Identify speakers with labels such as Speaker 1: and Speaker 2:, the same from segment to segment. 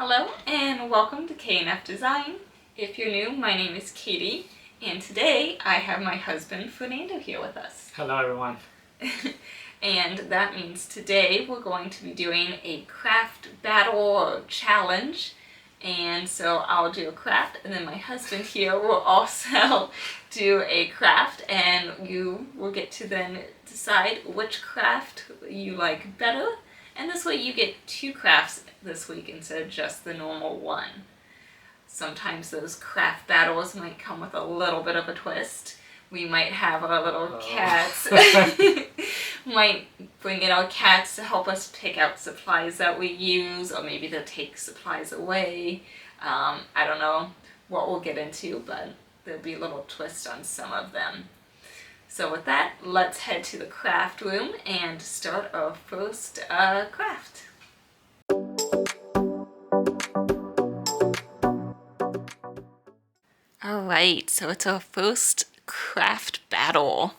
Speaker 1: Hello and welcome to K&F Design. If you're new, my name is Katie, and today I have my husband Fernando here with us.
Speaker 2: Hello everyone.
Speaker 1: And that means today we're going to be doing a craft battle or challenge. And so I'll do a craft, and then my husband here will also do a craft, and you will get to then decide which craft you like better. And this way you get 2 crafts this week instead of just the normal one. Sometimes those craft battles might come with a little bit of a twist. We might have our little cats, might bring in our cats to help us pick out supplies that we use, or maybe they'll take supplies away. I don't know what we'll get into, but there'll be a little twist on some of them. So with that, let's head to the craft room and start our first craft. Alright, so it's our first craft battle.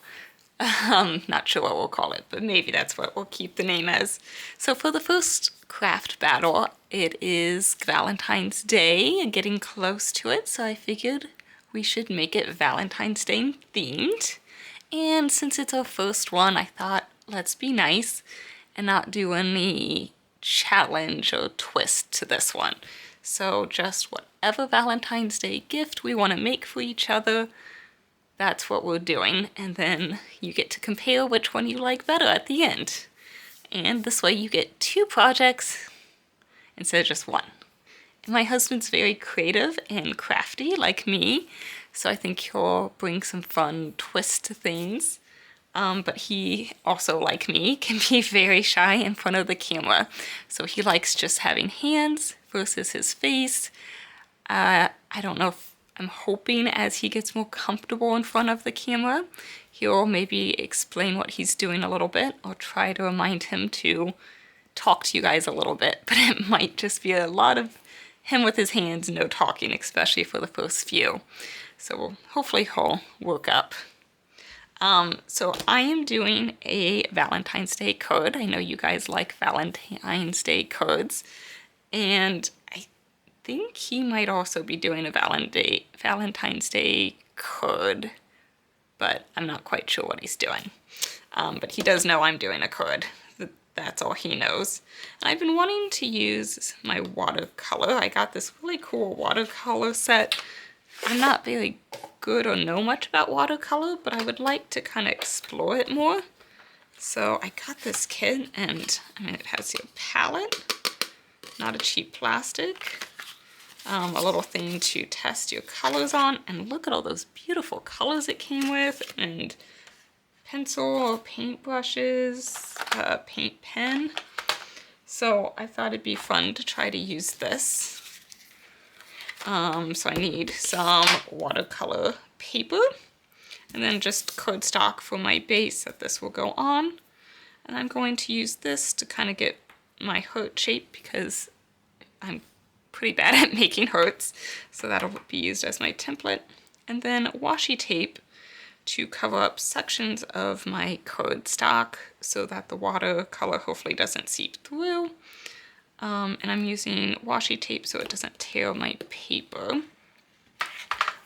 Speaker 1: Not sure what we'll call it, but maybe that's what we'll keep the name as. So for the first craft battle, it is Valentine's Day and getting close to it, so I figured we should make it Valentine's Day themed. And since it's our first one, I thought, let's be nice and not do any challenge or twist to this one. So just whatever Valentine's Day gift we want to make for each other, that's what we're doing. And then you get to compare which one you like better at the end. And this way you get 2 projects instead of just one. And my husband's very creative and crafty like me, so I think he'll bring some fun twists to things. But he also, like me, can be very shy in front of the camera. So he likes just having hands versus his face. I don't know if I'm hoping as he gets more comfortable in front of the camera, he'll maybe explain what he's doing a little bit, or try to remind him to talk to you guys a little bit. But it might just be a lot of him with his hands, no talking, especially for the first few. So hopefully he'll work up. So I am doing a Valentine's Day card. I know you guys like Valentine's Day cards. And I think he might also be doing a Valentine's Day card. But I'm not quite sure what he's doing. But he does know I'm doing a card. That's all he knows. And I've been wanting to use my watercolor. I got this really cool watercolor set. I'm not very good or know much about watercolor, but I would like to kind of explore it more. So I got this kit, and I mean, it has your palette, not a cheap plastic, a little thing to test your colors on, and look at all those beautiful colors it came with, and pencil or paint brushes, paint pen. So I thought it'd be fun to try to use this. So I need some watercolor paper, and then just cardstock for my base that this will go on. And I'm going to use this to kind of get my heart shape, because I'm pretty bad at making hearts. So that'll be used as my template. And then washi tape to cover up sections of my cardstock so that the watercolor hopefully doesn't seep through. And I'm using washi tape so it doesn't tear my paper.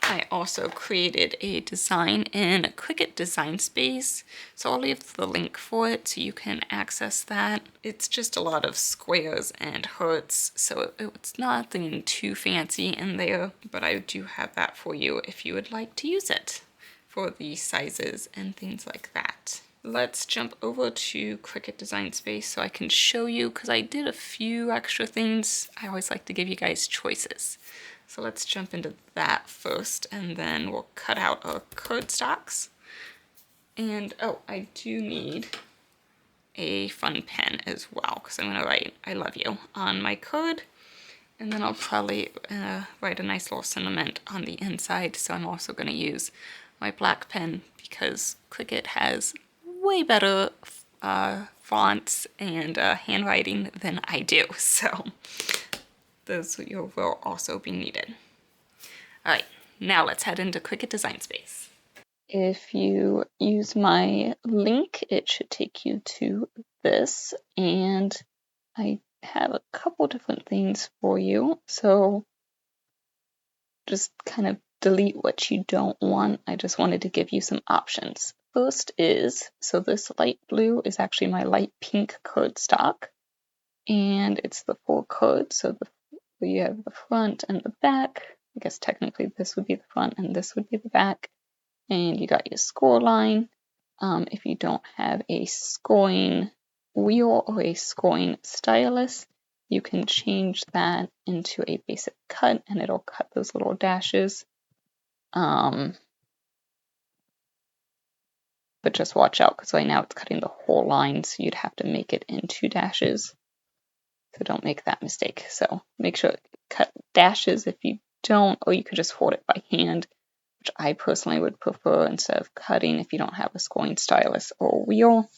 Speaker 1: I also created a design in Cricut Design Space, so I'll leave the link for it so you can access that. It's just a lot of squares and hearts, so it's nothing too fancy in there, but I do have that for you if you would like to use it for the sizes and things like that. Let's jump over to Cricut Design Space so I can show you, because I did a few extra things. I always like to give you guys choices. So let's jump into that first, and then we'll cut out our cardstocks. And oh, I do need a fun pen as well, because I'm going to write "I love you" on my card. And then I'll probably write a nice little sentiment on the inside. So I'm also going to use my black pen, because Cricut has way better fonts and handwriting than I do, so those will also be needed. Alright, now let's head into Cricut Design Space. If you use my link, it should take you to this, and I have a couple different things for you. So just kind of delete what you don't want. I just wanted to give you some options. First is, so this light blue is actually my light pink cardstock, and it's the full card. So you have the front and the back. I guess technically this would be the front and this would be the back. And you got your score line. If you don't have a scoring wheel or a scoring stylus, you can change that into a basic cut and it'll cut those little dashes. But just watch out because right now it's cutting the whole line, so you'd have to make it into dashes. So don't make that mistake. So make sure cut dashes if you don't, or you could just hold it by hand, which I personally would prefer instead of cutting if you don't have a scoring stylus or wheel.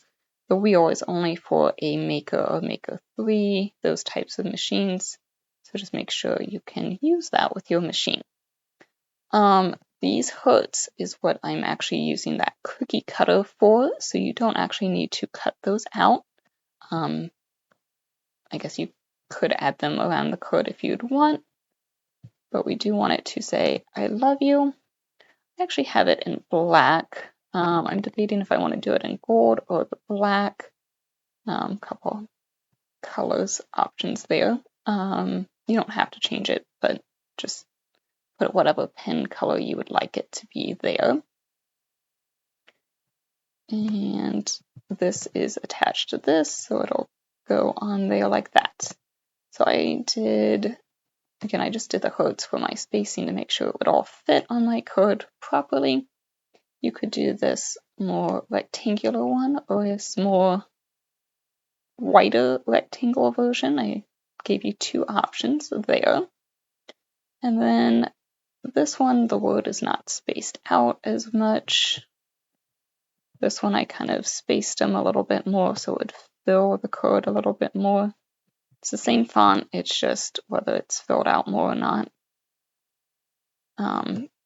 Speaker 1: The wheel is only for a Maker or Maker 3, those types of machines. So just make sure you can use that with your machine. These hoods is what I'm actually using that cookie cutter for, so you don't actually need to cut those out. I guess you could add them around the card if you'd want, but we do want it to say, I love you. I actually have it in black. I'm debating if I want to do it in gold or the black. Couple colors options there. You don't have to change it, but just put whatever pen color you would like it to be there. And this is attached to this, so it'll go on there like that. So I just did the hoods for my spacing to make sure it would all fit on my card properly. You could do this more rectangular one or this more wider rectangle version. I gave you two options there. And then this one, the word is not spaced out as much. This one I kind of spaced them a little bit more so it would fill the card a little bit more. It's the same font, it's just whether it's filled out more or not.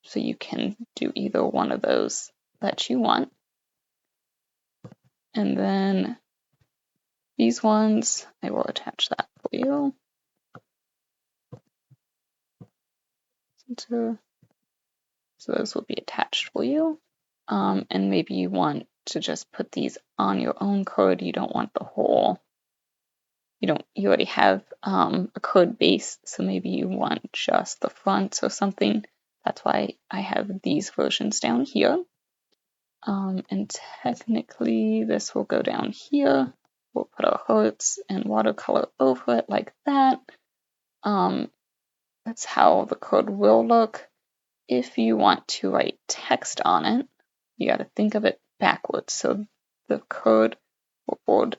Speaker 1: So you can do either one of those that you want. And then these ones, I will attach that for you. So those will be attached for you. And maybe you want to just put these on your own card. You don't want the whole, you already have a card base, so maybe you want just the fronts or something. That's why I have these versions down here. And technically this will go down here. We'll put our hearts and watercolor over it like that. That's how the card will look. If you want to write text on it, you got to think of it backwards. So the card will fold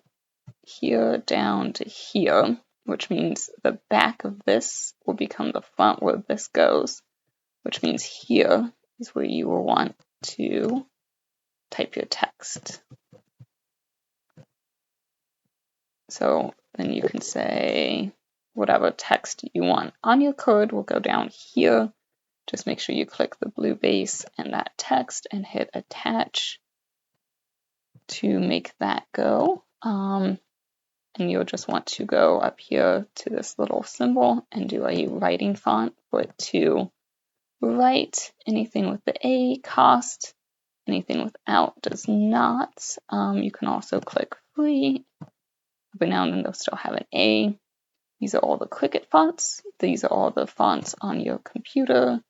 Speaker 1: here down to here, which means the back of this will become the front where this goes, which means here is where you will want to type your text. So then you can say whatever text you want on your card will go down here. Just make sure you click the blue base and that text and hit attach to make that go. And you'll just want to go up here to this little symbol and do a writing font for it to write. Anything with the A cost, anything without does not. You can also click free. Every now and then they'll still have an A. These are all the Cricut fonts. These are all the fonts on your computer,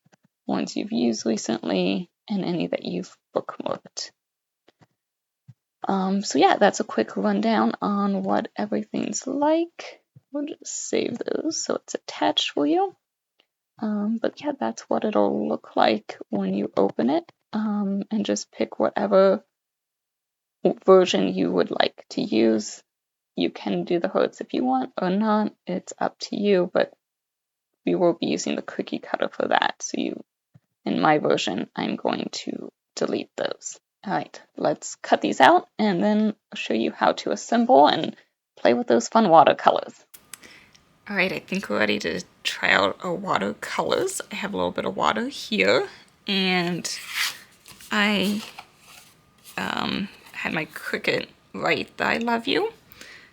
Speaker 1: ones you've used recently, and any that you've bookmarked. So yeah, that's a quick rundown on what everything's like. We'll just save those so it's attached for you. But yeah, that's what it'll look like when you open it. And just pick whatever version you would like to use. You can do the hearts if you want or not. It's up to you, but we will be using the cookie cutter for that. So in my version, I'm going to delete those. All right, let's cut these out and then I'll show you how to assemble and play with those fun watercolors. All right, I think we're ready to try out our watercolors. I have a little bit of water here, and I had my Cricut write the I love you.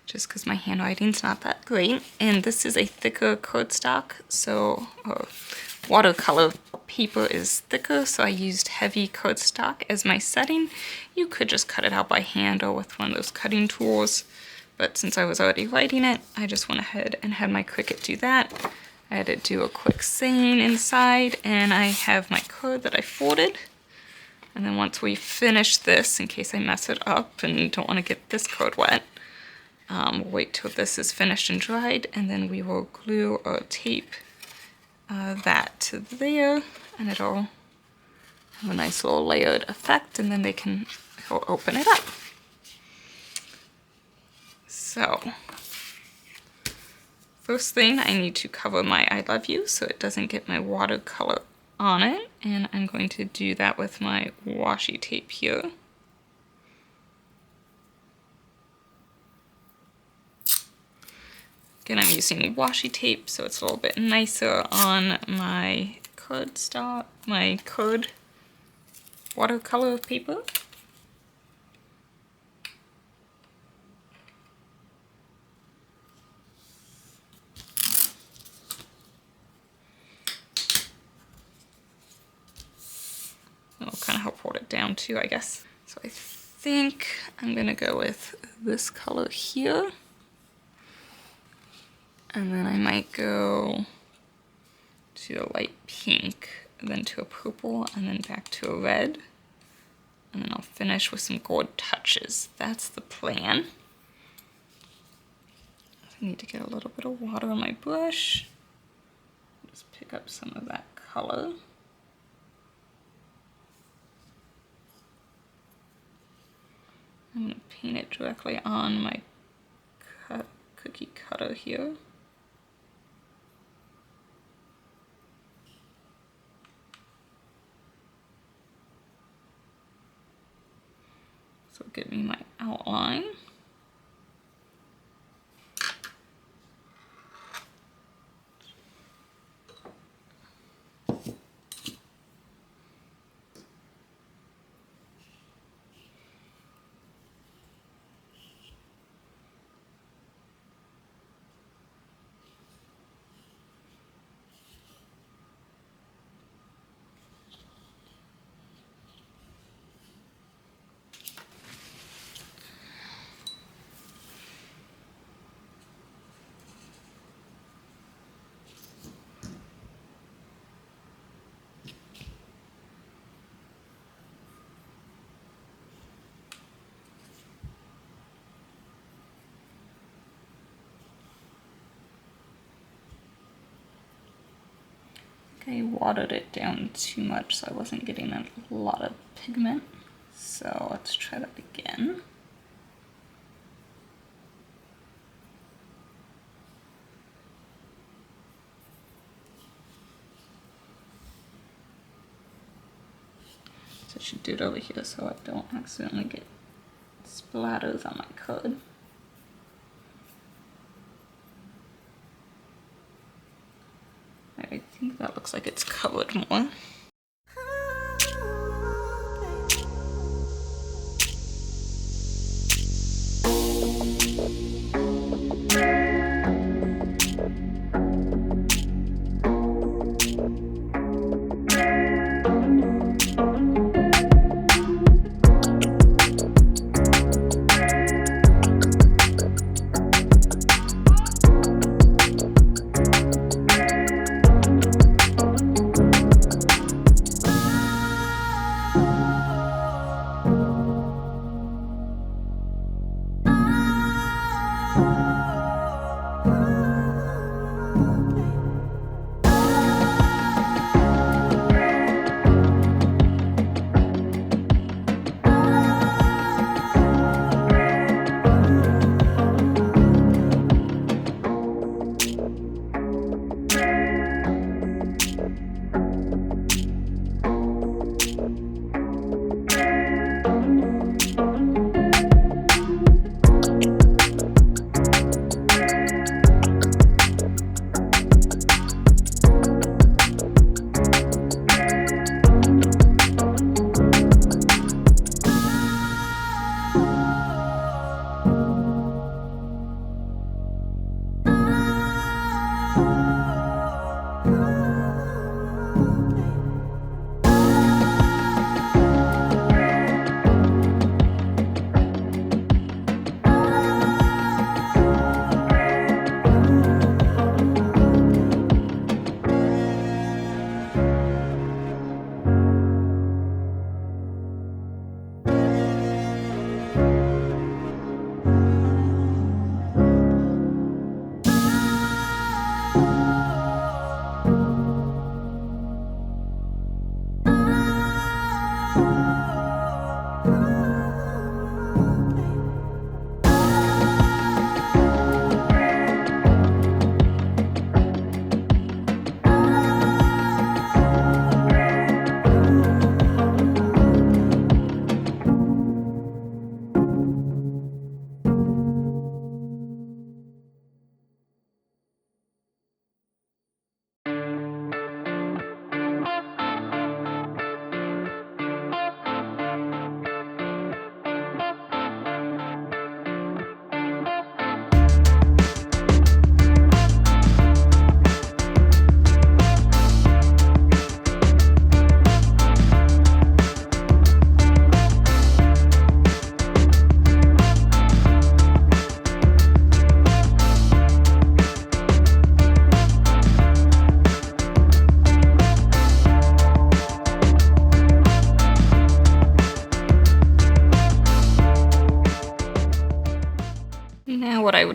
Speaker 1: just because my handwriting's not that great. And this is a thicker cardstock, so watercolor paper is thicker, so I used heavy cardstock as my setting. You could just cut it out by hand or with one of those cutting tools, but since I was already writing it, I just went ahead and had my Cricut do that. I had to do a quick saying inside, and I have my card that I folded. And then once we finish this, in case I mess it up and don't want to get this card wet, we'll wait till this is finished and dried, and then we will glue or tape that to there, and it'll have a nice little layered effect, and then he'll open it up. So, first thing, I need to cover my I love you so it doesn't get my watercolor on it, and I'm going to do that with my washi tape here. Again, I'm using washi tape, so it's a little bit nicer on my cardstock, my card watercolor paper. It'll kind of help hold it down too, I guess. So I think I'm gonna go with this color here. And then I might go to a light pink, and then to a purple, and then back to a red. And then I'll finish with some gold touches. That's the plan. I need to get a little bit of water on my brush. Just pick up some of that color. I'm going to paint it directly on my cookie cutter here. So give me my outline. I watered it down too much, so I wasn't getting a lot of pigment. So let's try that again. So I should do it over here so I don't accidentally get splatters on my card. I think that looks like it's covered more.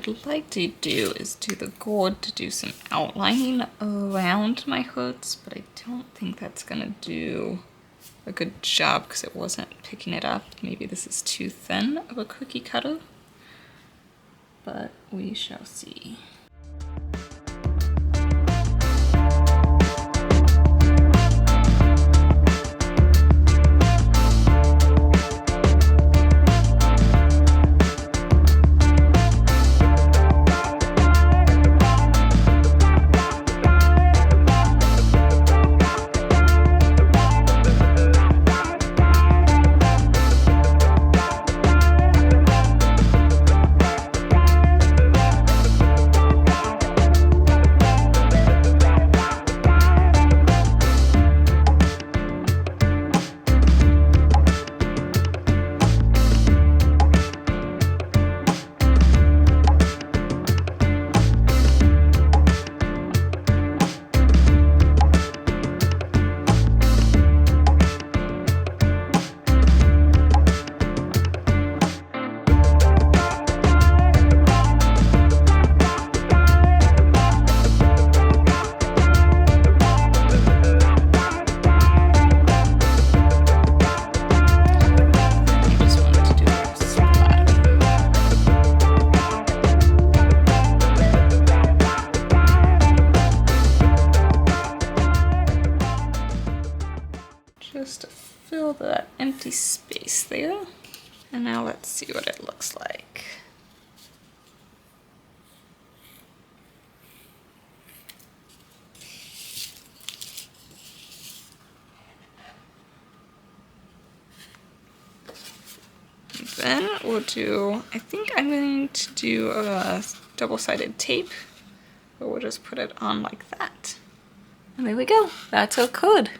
Speaker 1: I'd like to do is do the gourd to do some outlining around my hoods, but I don't think that's gonna do a good job because it wasn't picking it up. Maybe this is too thin of a cookie cutter, but we shall see. Just to fill that empty space there. And now let's see what it looks like. And then we'll do, I think I'm going to do a double-sided tape, but we'll just put it on like that. And there we go, that's our card.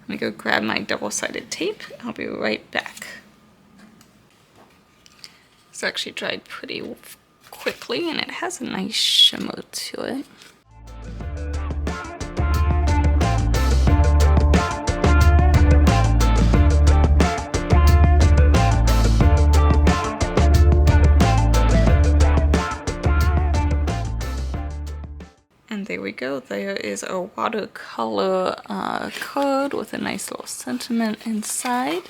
Speaker 1: Let me go grab my double-sided tape. I'll be right back. It's actually dried pretty quickly and it has a nice shimmer to it. And there we go, there is a watercolor card with a nice little sentiment inside.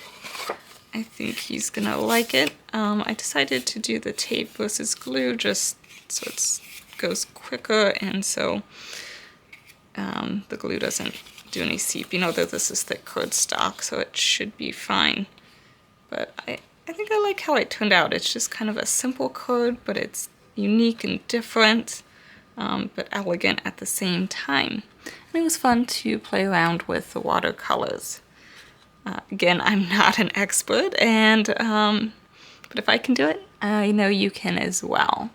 Speaker 1: I think he's gonna like it. I decided to do the tape versus glue just so it goes quicker and so the glue doesn't do any seeping, although this is thick cardstock, so it should be fine. But I think I like how it turned out. It's just kind of a simple card, but it's unique and different. But elegant at the same time. And it was fun to play around with the watercolors. Again, I'm not an expert, and but if I can do it, I know you can as well.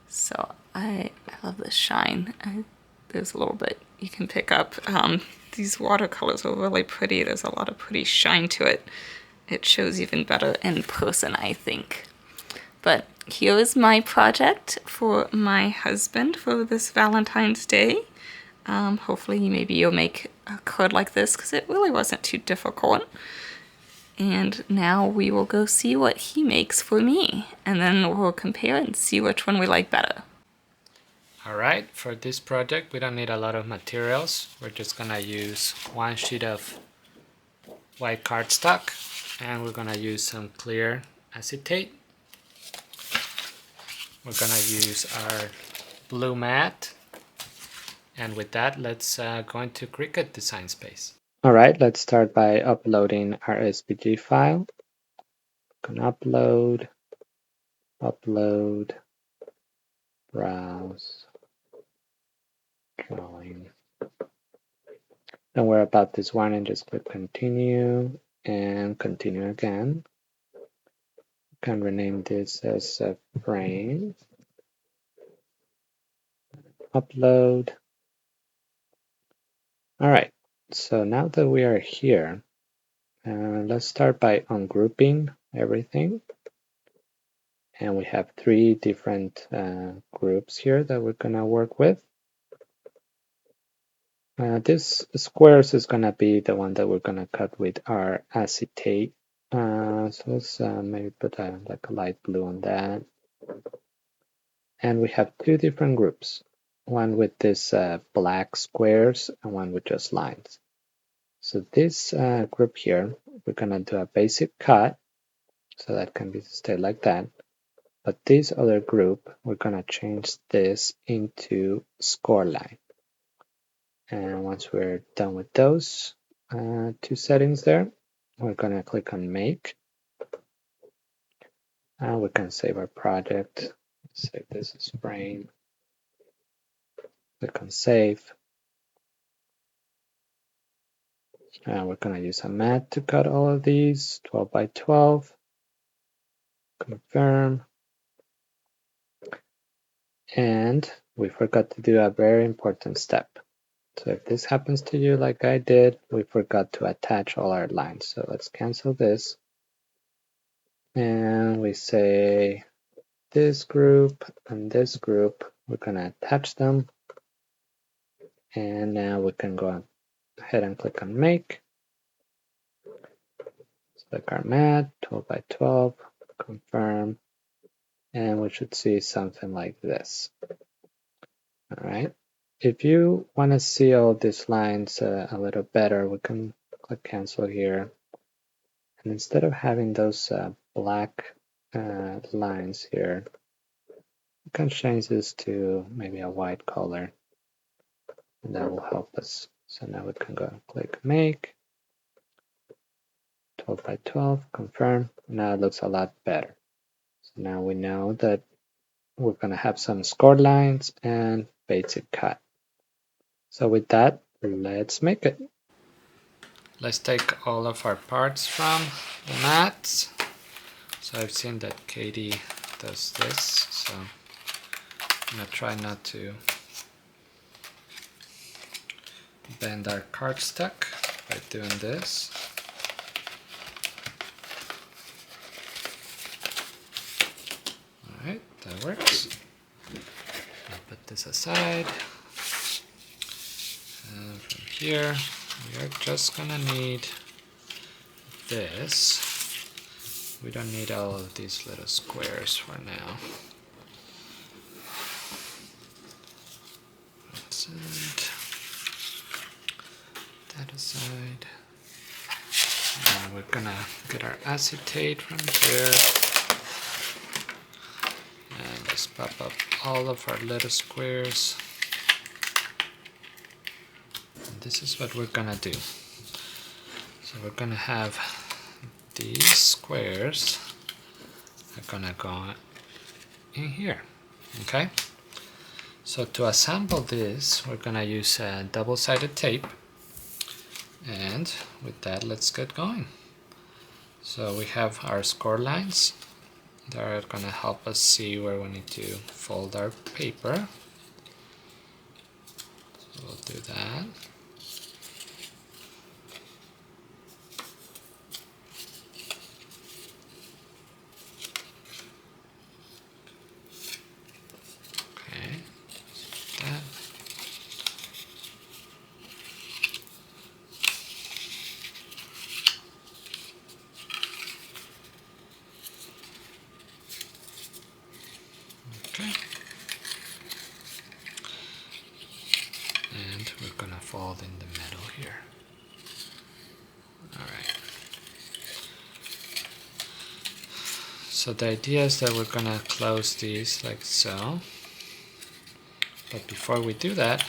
Speaker 1: So I love the shine. There's a little bit you can pick up. These watercolors are really pretty. There's a lot of pretty shine to it. It shows even better in person, I think. But here is my project for my husband for this Valentine's Day. Hopefully maybe you'll make a card like this because it really wasn't too difficult. And now we will go see what he makes for me. And then we'll compare and see which one we like better.
Speaker 2: Alright, for this project we don't need a lot of materials. We're just gonna use one sheet of white cardstock and we're gonna use some clear acetate. We're gonna use our blue mat, and with that let's go into Cricut Design Space. Alright, let's start by uploading our SVG file. Gonna upload, browse, drawing. Don't worry about this one and just click continue and continue again. You can rename this as a frame. Upload. Alright, so now that we are here, let's start by ungrouping everything. And we have 3 different groups here that we're going to work with. This squares is going to be the one that we're going to cut with our acetate. So let's maybe put like a light blue on that. And we have two different groups, one with this black squares and one with just lines. So this group here, we're going to do a basic cut, so that can be stay like that. But this other group, we're going to change this into score line. And once we're done with those two settings there, we're going to click on Make. We can save our project. Save this as frame. Click on Save. We're going to use a mat to cut all of these, 12 by 12. Confirm. And we forgot to do a very important step. So if this happens to you like I did, we forgot to attach all our lines. So let's cancel this. And we say this group and this group, we're going to attach them. And now we can go ahead and click on Make. Select our mat, 12 by 12, confirm. And we should see something like this. All right. If you want to see all these lines a little better, we can click cancel here. And instead of having those black lines here, we can change this to maybe a white color, and that will help us. So now we can go and click Make, 12 by 12, confirm. Now it looks a lot better. So now we know that we're going to have some score lines and basic cut. So with that, let's make it. Let's take all of our parts from the mats. So I've seen that Katie does this, so I'm gonna try not to bend our cardstock by doing this. Alright, that works. I'll put this aside. And from here, we are just gonna need this. We don't need all of these little squares for now. Aside. That aside. And we're gonna get our acetate from here. And just pop up all of our little squares. And this is what we're gonna do. So we're gonna have these squares are gonna go in here. Okay? So to assemble this, we're gonna use double-sided tape. And with that, let's get going. So we have our score lines that are gonna help us see where we need to fold our paper. So we'll do that. Okay, that. Okay. And we're gonna fold in the middle here. Alright. So the idea is that we're gonna close these like so. But before we do that,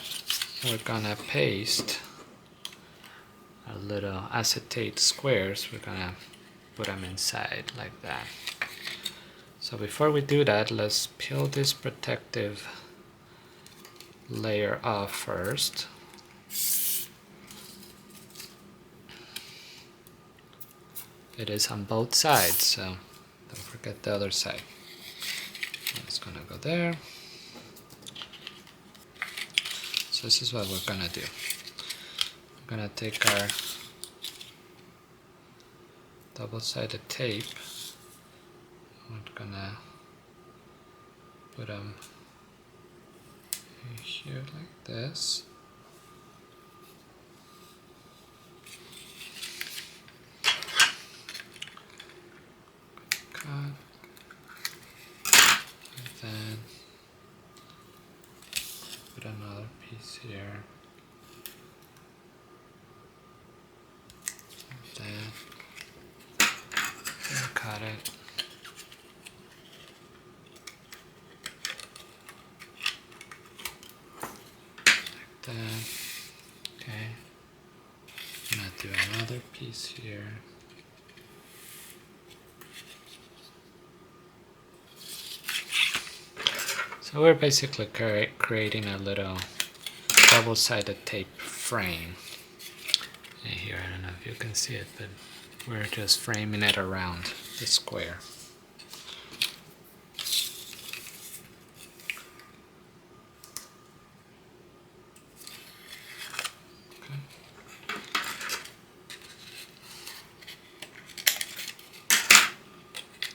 Speaker 2: we're gonna paste our little acetate squares. We're gonna put them inside like that. So before we do that, let's peel this protective layer off first. It is on both sides, so don't forget the other side. It's gonna go there. So this is what we're gonna do. We're gonna take our double-sided tape. We're gonna put them here like this. Cut. And then here. Like that. And cut it. Like that. Okay. I'm gonna do another piece here. So we're basically creating a little double-sided tape frame. And here, I don't know if you can see it, but we're just framing it around the square. Okay.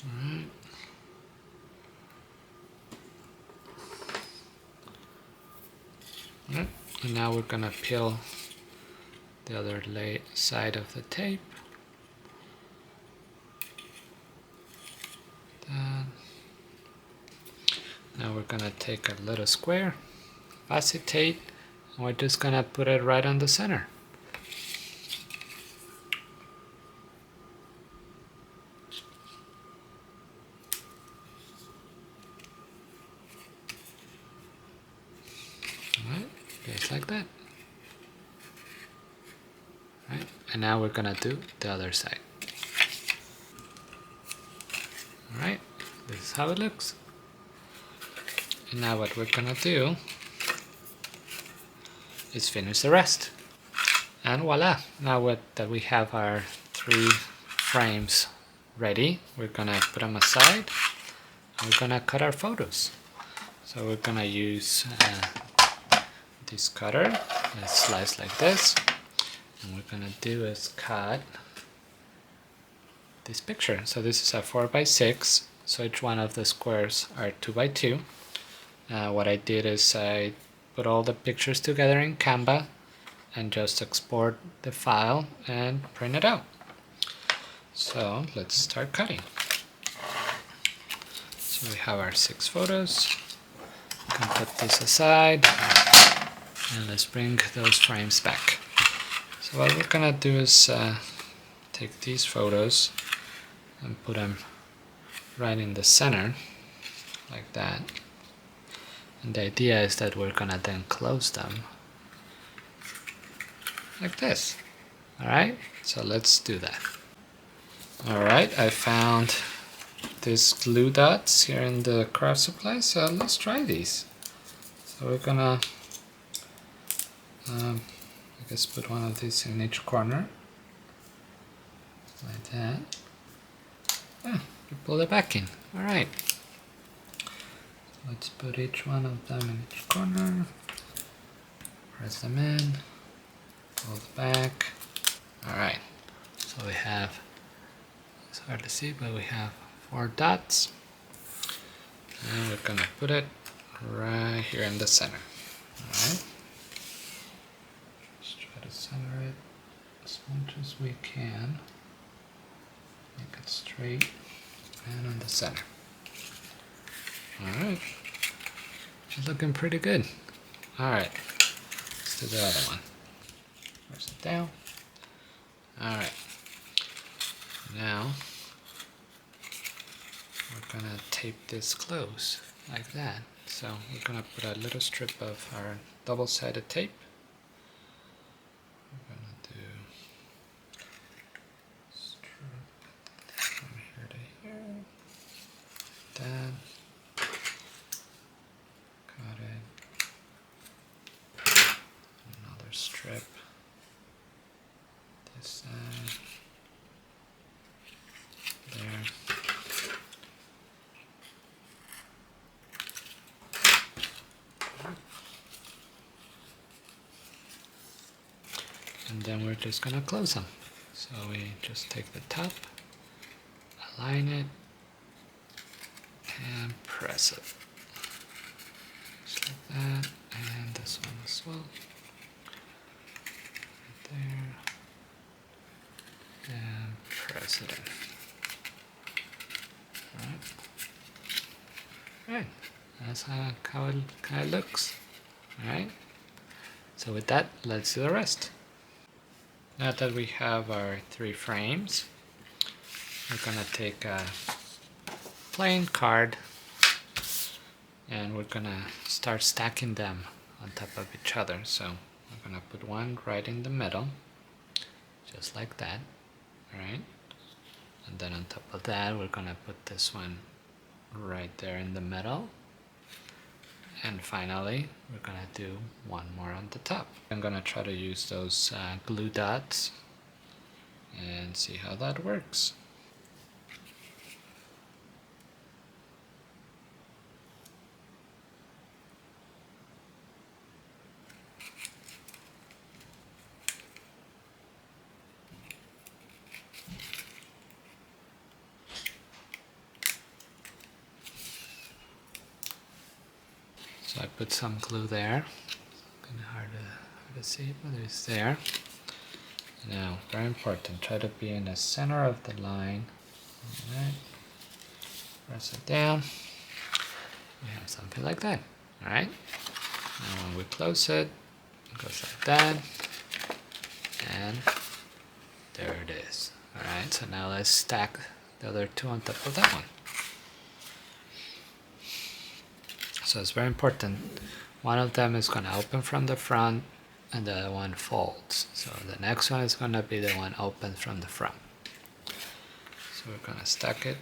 Speaker 2: All right. All right. And now we're gonna peel the other side of the tape. That. Now we're gonna take a little square, acetate, and we're just gonna put it right on the center. Alright, just like that. Right, and now we're gonna do the other side. Alright, this is how it looks. And now what we're gonna do is finish the rest. And voila, now that we have our 3 frames ready, we're gonna put them aside and we're gonna cut our photos. So we're gonna use this cutter. Let's slice like this, and we're gonna do is cut this picture. So this is a 4x6, so each one of the squares are 2x2. What I did is I put all the pictures together in Canva and just export the file and print it out. So let's start cutting. So we have our 6 photos. We can put this aside and let's bring those frames back. So what we're gonna do is take these photos and put them right in the center like that. And the idea is that we're gonna then close them like this. Alright, so let's do that. Alright, I found these glue dots here in the craft supply, so let's try these. So we're gonna I guess put one of these in each corner like that. You pull it back in. Alright, let's put each one of them in each corner, press them in, pull it back. Alright, so we have, it's hard to see, but we have 4 dots, and we're gonna put it right here in the center. Alright, just try to center it as much as we can, make it straight and on the center. Alright, it's looking pretty good. Alright, let's do the other one. Press it down. Alright, now we're gonna tape this close like that. So we're gonna put a little strip of our double-sided tape. We're gonna do strip from here to here. That. Got it. Another strip. This side. There. And then we're just gonna close them. So we just take the top, align it, and press it. Just like that, and this one as well. Right there. And press it in. Alright. That's how it looks. Alright. So with that, let's do the rest. Now that we have our 3 frames, we're gonna take a plain card and we're gonna start stacking them on top of each other. So we're gonna put one right in the middle, just like that, right? And then on top of that, we're gonna put this one right there in the middle. And finally, we're gonna do one more on the top. I'm gonna try to use those glue dots and see how that works. So I put some glue there. Kind of hard to see, but it's there. Now, very important, try to be in the center of the line. Alright. Press it down. We have something like that. Alright. Now when we close it, it goes like that. And there it is. Alright, so now let's stack the other 2 on top of that one. So it's very important. One of them is going to open from the front and the other one folds. So the next one is going to be the one open from the front. So we're going to stack it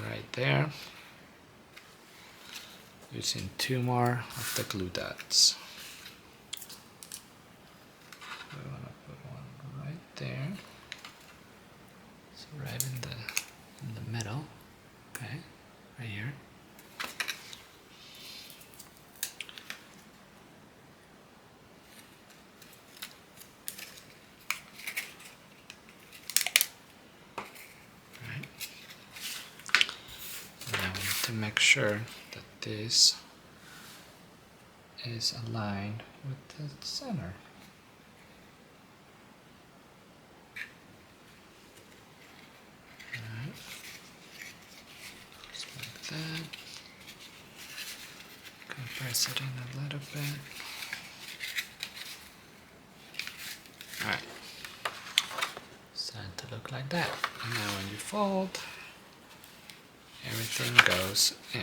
Speaker 2: right there using 2 more of the glue dots. We want to put one right there. So right in the middle. Okay, right here. To make sure that this is aligned with the center. Alright. Just like that. Compress it in a little bit. Alright. Starting to look like that. And now when you fold, everything goes in.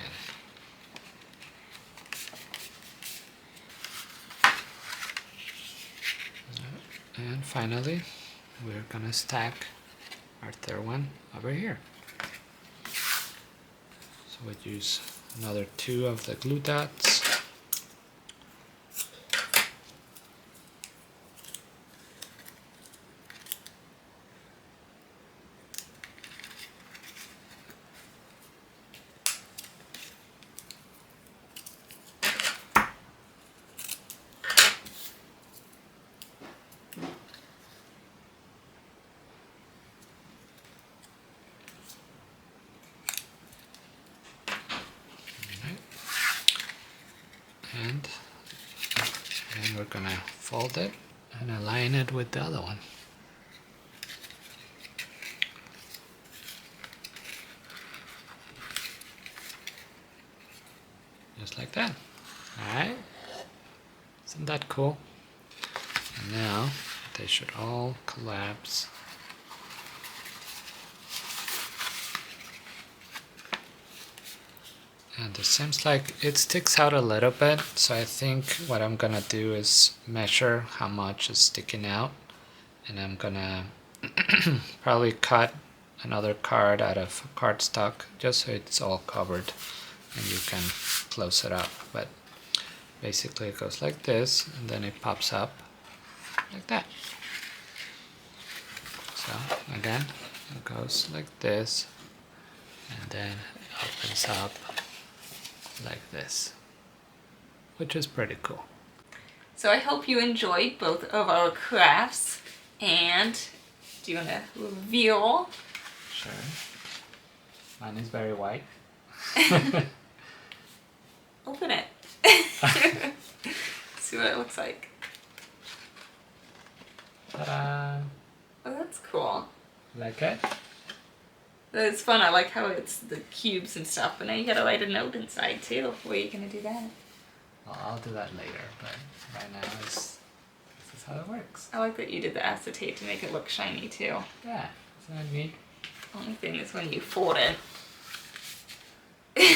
Speaker 2: And finally, we're gonna stack our 3rd one over here. So we'll use another 2 of the glue dots. And we're gonna fold it and align it with the other one. Just like that. Alright? Isn't that cool? And now they should all collapse. And it seems like it sticks out a little bit, so I think what I'm gonna do is measure how much is sticking out, and I'm gonna probably cut another card out of cardstock just so it's all covered and you can close it up. But basically it goes like this, and then it pops up like that. So again, it goes like this, and then it opens up like this, which is pretty cool.
Speaker 1: So I hope you enjoyed both of our crafts, and do you want to reveal?
Speaker 2: Sure. Mine is very white.
Speaker 1: Open it. See what it looks like.
Speaker 2: Ta-da!
Speaker 1: Oh, that's cool.
Speaker 2: Like it?
Speaker 1: It's fun. I like how it's the cubes and stuff, but now you gotta write a note inside too. Where are you gonna do that?
Speaker 2: Well, I'll do that later, but right now it's That's how it works.
Speaker 1: I like that you did the acetate to make it look shiny too.
Speaker 2: Yeah, isn't that neat?
Speaker 1: Only thing is when you fold it.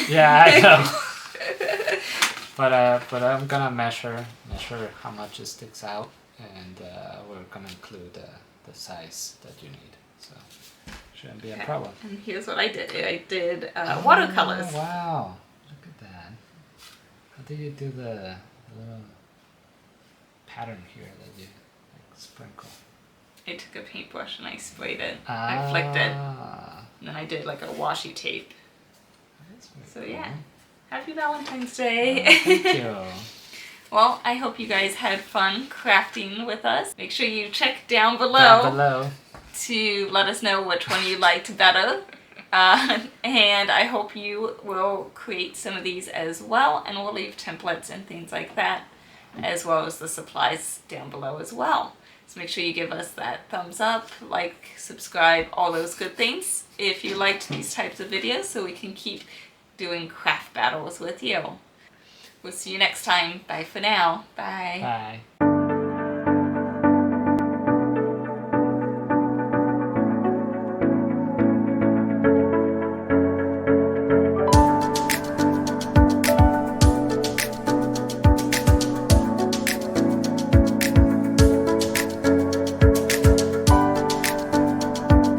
Speaker 2: Yeah, I know. But I'm gonna measure how much it sticks out, and we're gonna include the size that you need. So shouldn't be a problem.
Speaker 1: And here's what I did. I did watercolors.
Speaker 2: Wow, look at that. How did you do the little pattern here that you like sprinkle?
Speaker 1: I took a paintbrush and I sprayed it. I flicked it.
Speaker 2: Ah.
Speaker 1: And then I did like a washi tape.
Speaker 2: That's very
Speaker 1: So
Speaker 2: cool.
Speaker 1: yeah. Happy Valentine's Day.
Speaker 2: Oh, thank you.
Speaker 1: Well, I hope you guys had fun crafting with us. Make sure you check down below, to let us know which one you liked better. And I hope you will create some of these as well, and we'll leave templates and things like that, as well as the supplies down below as well. So make sure you give us that thumbs up, like, subscribe, all those good things if you liked these types of videos, so we can keep doing craft battles with you. We'll see you next time. Bye for now. Bye.
Speaker 2: Bye.